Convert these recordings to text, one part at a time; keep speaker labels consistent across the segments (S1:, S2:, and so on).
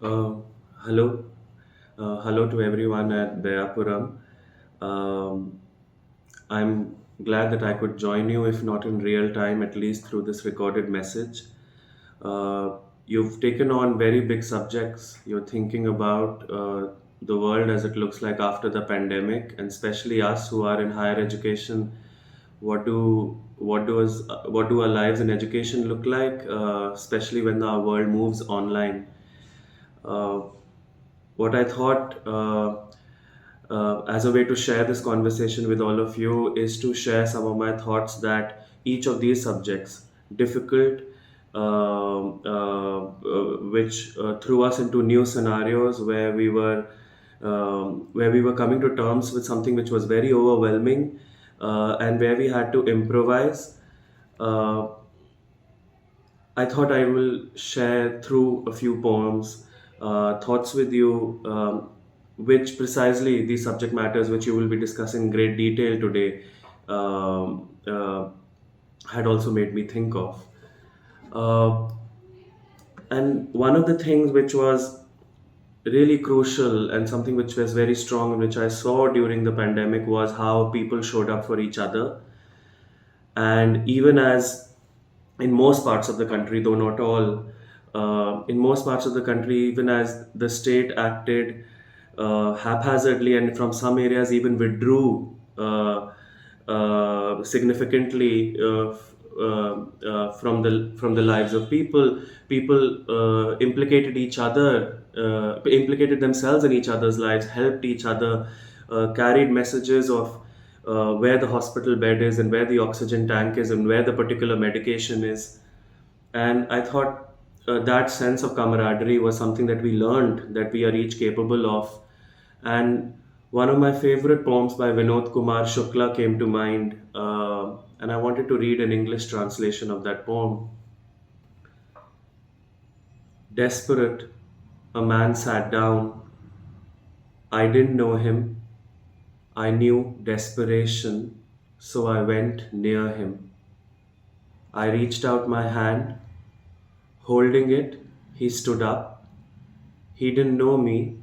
S1: Uh, hello, hello to everyone at Dayapuram. Um, I'm glad that I could join you, if not in real time, at least through this recorded message. You've taken on very big subjects. You're thinking about the world as it looks like after the pandemic, and especially us who are in higher education. What do our lives in education look like, especially when our world moves online? Uh, what I thought as a way to share this conversation with all of you is to share some of my thoughts that each of these subjects, difficult, which threw us into new scenarios where we were coming to terms with something which was very overwhelming, and where we had to improvise. Uh, I thought I will share through a few poems thoughts with you, which precisely these subject matters, which you will be discussing in great detail today, had also made me think of. Uh, and one of the things which was really crucial and something which was very strong and which I saw during the pandemic was how people showed up for each other. And even as in most parts of the country, though not all, in most parts of the country, even as the state acted haphazardly and from some areas even withdrew significantly from the lives of people, implicated each other, implicated themselves in each other's lives, helped each other, carried messages of where the hospital bed is and where the oxygen tank is and where the particular medication is. And I thought that sense of camaraderie was something that we learned that we are each capable of. And one of my favorite poems by Vinod Kumar Shukla came to mind, and I wanted to read an English translation of that poem. Desperate, a man sat down. I didn't know him. I knew desperation, so I went near him. I reached out my hand. Holding it, he stood up. He didn't know me.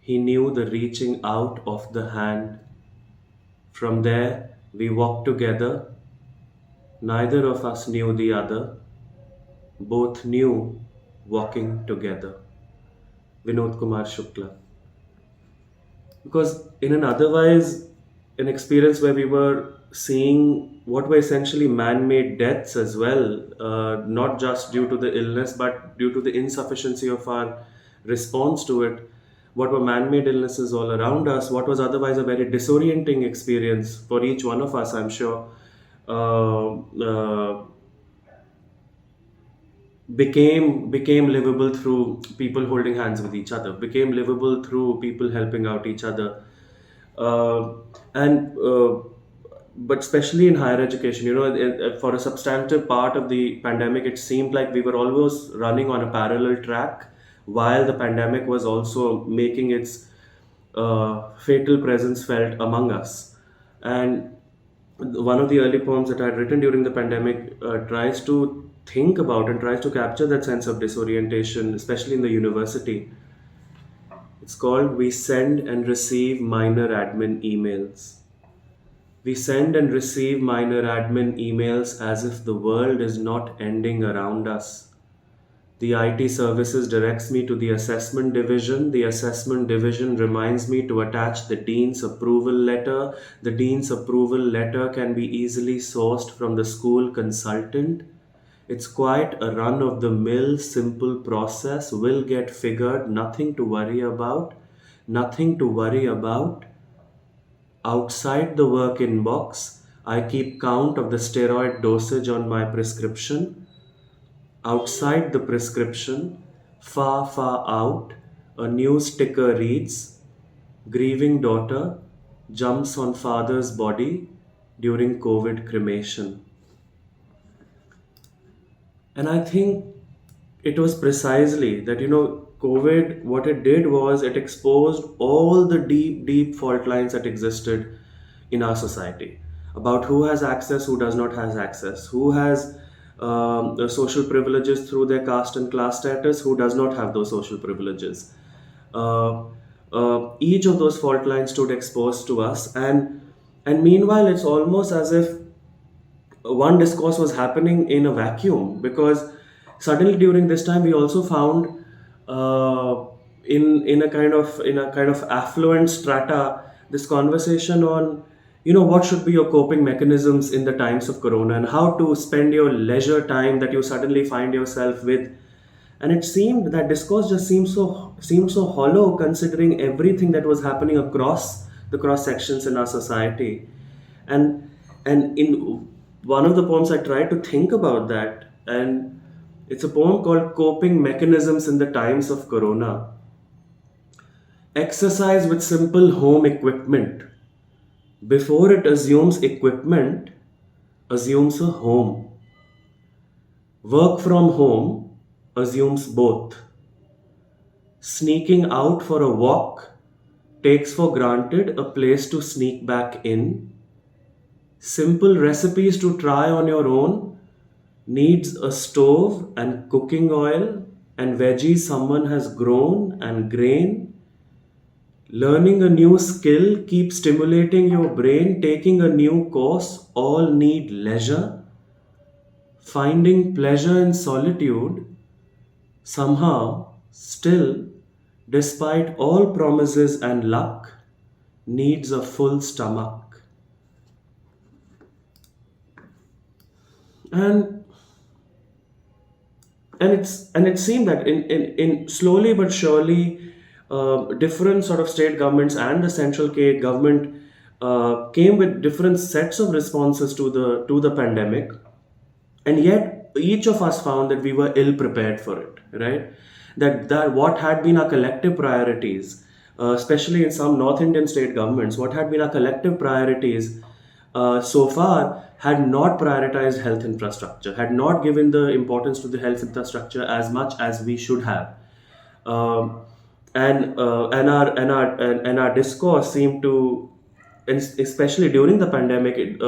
S1: He knew the reaching out of the hand. From there, we walked together. Neither of us knew the other. Both knew walking together. Vinod Kumar Shukla. Because in an otherwise an experience where we were seeing what were essentially man-made deaths as well, not just due to the illness but due to the insufficiency of our response to it, what were man-made illnesses all around us, what was otherwise a very disorienting experience for each one of us, I'm sure, uh, uh, became livable through people holding hands with each other, became livable through people helping out each other. And But especially in higher education, for a substantive part of the pandemic, it seemed like we were always running on a parallel track while the pandemic was also making its fatal presence felt among us. And one of the early poems that I had written during the pandemic tries to think about and tries to capture that sense of disorientation, especially in the university. It's called We Send and Receive Minor Admin Emails. We send and receive minor admin emails as if the world is not ending around us. The IT services directs me to the assessment division. The assessment division reminds me to attach the dean's approval letter. The dean's approval letter can be easily sourced from the school consultant. It's quite a run of the mill, simple process. Will get figured, nothing to worry about. Nothing to worry about. Outside the work inbox, I keep count of the steroid dosage on my prescription. Outside the prescription, far, far out, a new sticker reads, Grieving daughter jumps on father's body during COVID cremation. And I think it was precisely that, COVID, what it did was it exposed all the deep, deep fault lines that existed in our society about who has access, who does not has access, who has social privileges through their caste and class status, who does not have those social privileges. Uh, each of those fault lines stood exposed to us, and meanwhile, it's almost as if one discourse was happening in a vacuum, because suddenly during this time we also found uh, in a kind of affluent strata this conversation on, what should be your coping mechanisms in the times of corona, and how to spend your leisure time that you suddenly find yourself with. And it seemed that discourse just seemed so hollow, considering everything that was happening across the cross sections in our society. And and in one of the poems I tried to think about that, and it's a poem called Coping Mechanisms in the Times of Corona. Exercise with simple home equipment. Before it assumes equipment, assumes a home. Work from home assumes both. Sneaking out for a walk takes for granted a place to sneak back in. Simple recipes to try on your own needs a stove and cooking oil and veggies someone has grown and grain. Learning a new skill keeps stimulating your brain. Taking a new course all need leisure. Finding pleasure in solitude somehow still, despite all promises and luck, needs a full stomach. And and it seemed that in slowly but surely, different sort of state governments and the central government came with different sets of responses to the pandemic, and yet each of us found that we were ill prepared for it, right? That what had been our collective priorities, especially in some North Indian state governments, what had been our collective priorities so far had not prioritized health infrastructure, had not given the importance to the health infrastructure as much as we should have. um, and our discourse seemed to, and especially during the pandemic,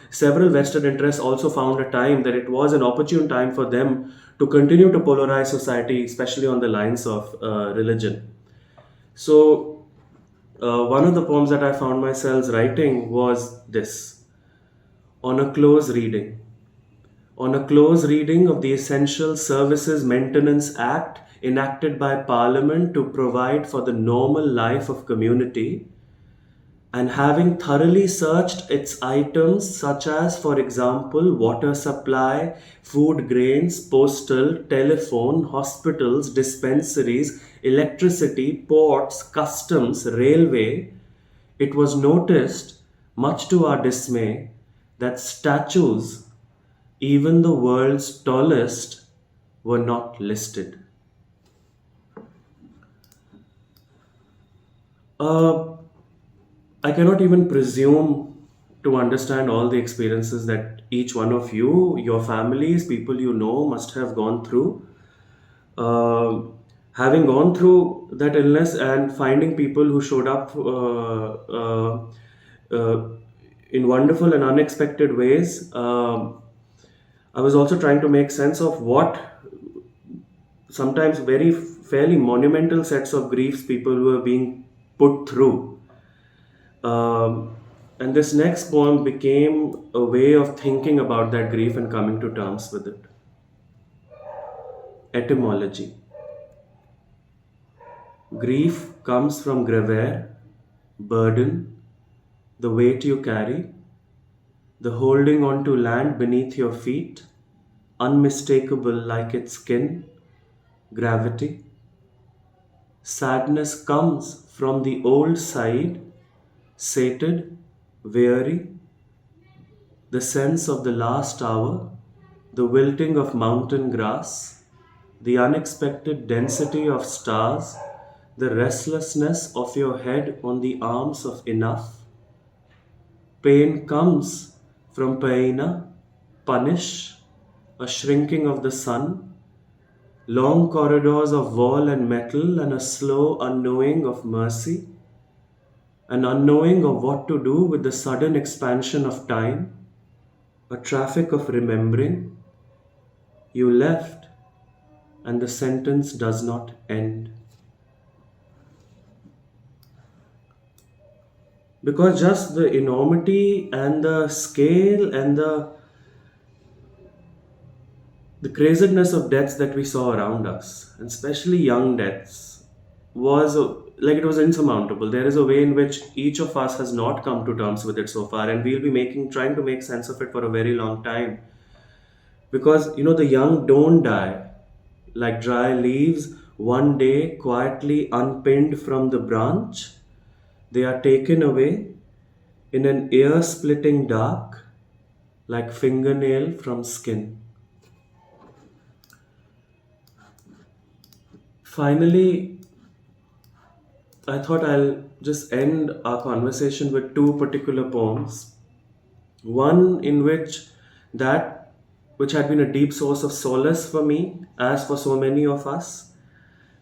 S1: several Western interests also found a time that it was an opportune time for them to continue to polarize society, especially on the lines of religion. So, one of the poems that I found myself writing was this: on a close reading. On a close reading of the Essential Services Maintenance Act enacted by Parliament to provide for the normal life of community, and having thoroughly searched its items such as, for example, water supply, food grains, postal, telephone, hospitals, dispensaries, electricity, ports, customs, railway, it was noticed, much to our dismay, that statues, even the world's tallest, were not listed. Uh, I cannot even presume to understand all the experiences that each one of you, your families, people you know must have gone through. Having gone through that illness and finding people who showed up uh, in wonderful and unexpected ways, I was also trying to make sense of what sometimes very fairly monumental sets of griefs people were being put through. And this next poem became a way of thinking about that grief and coming to terms with it. Etymology. Grief comes from grevere, burden, the weight you carry, the holding on to land beneath your feet, unmistakable like its skin, gravity. Sadness comes from the old side, sated, weary, the sense of the last hour, the wilting of mountain grass, the unexpected density of stars, the restlessness of your head on the arms of enough. Pain comes from paina, punish, a shrinking of the sun, long corridors of wall and metal, and a slow unknowing of mercy, an unknowing of what to do with the sudden expansion of time, a traffic of remembering, You left, and the sentence does not end. Because just the enormity and the scale and the craziness of deaths that we saw around us, and especially young deaths, was like it was insurmountable. There is a way in which each of us has not come to terms with it so far, and we'll be making trying to make sense of it for a very long time. Because the young don't die like dry leaves, one day quietly unpinned from the branch. They are taken away in an ear splitting dark, like fingernail from skin. Finally, I thought I'll just end our conversation with two particular poems. One in which that which had been a deep source of solace for me, as for so many of us,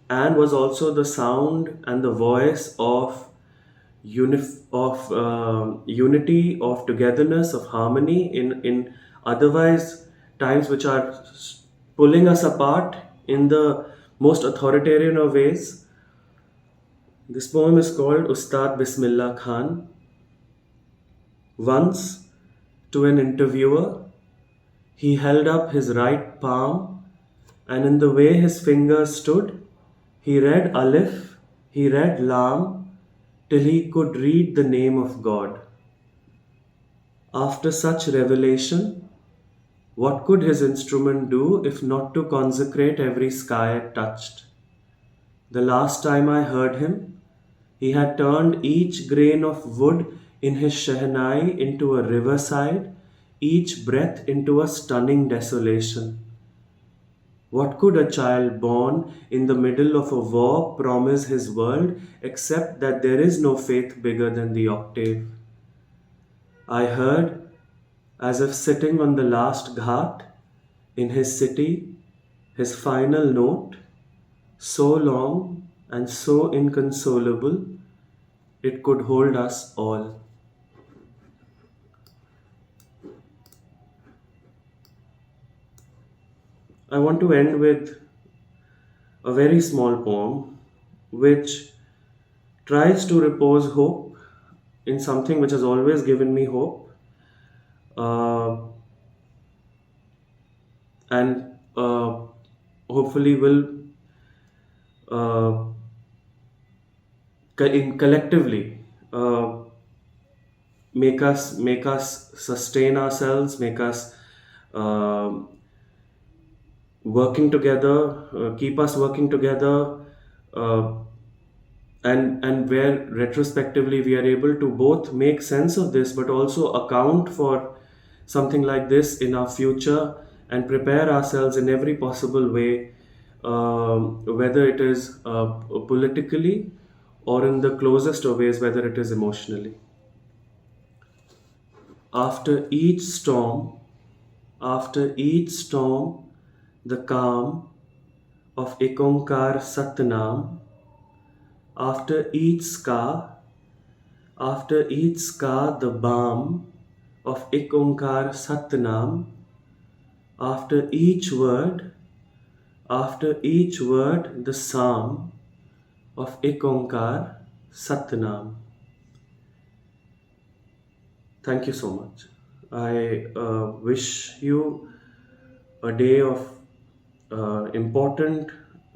S1: and was also the sound and the voice of unity, of togetherness, of harmony in otherwise times which are pulling us apart in the most authoritarian of ways. This poem is called Ustad Bismillah Khan. Once, to an interviewer, he held up his right palm, and in the way his fingers stood, he read Alif, he read Lam, till he could read the name of God. After such revelation, what could his instrument do if not to consecrate every sky it touched? The last time I heard him, he had turned each grain of wood in his Shehnai into a riverside, each breath into a stunning desolation. What could a child born in the middle of a war promise his world except that there is no faith bigger than the octave? I heard, as if sitting on the last ghat in his city, his final note, so long and so inconsolable, it could hold us all. I want to end with a very small poem which tries to repose hope in something which has always given me hope, uh, and hopefully will uh, collectively make us sustain ourselves, make us um working together, keep us working together, uh, and where retrospectively we are able to both make sense of this but also account for something like this in our future and prepare ourselves in every possible way, whether it is politically or in the closest of ways, whether it is emotionally. After each storm, after each storm, the calm of Ikonkar Satnam, after each scar, after each scar, the balm of Ik Onkar Satnam, after each word, the psalm of Ik Onkar Satnam. Thank you so much. I wish you a day of important,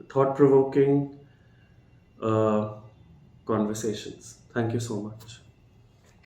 S1: thought provoking conversations. Thank you so much.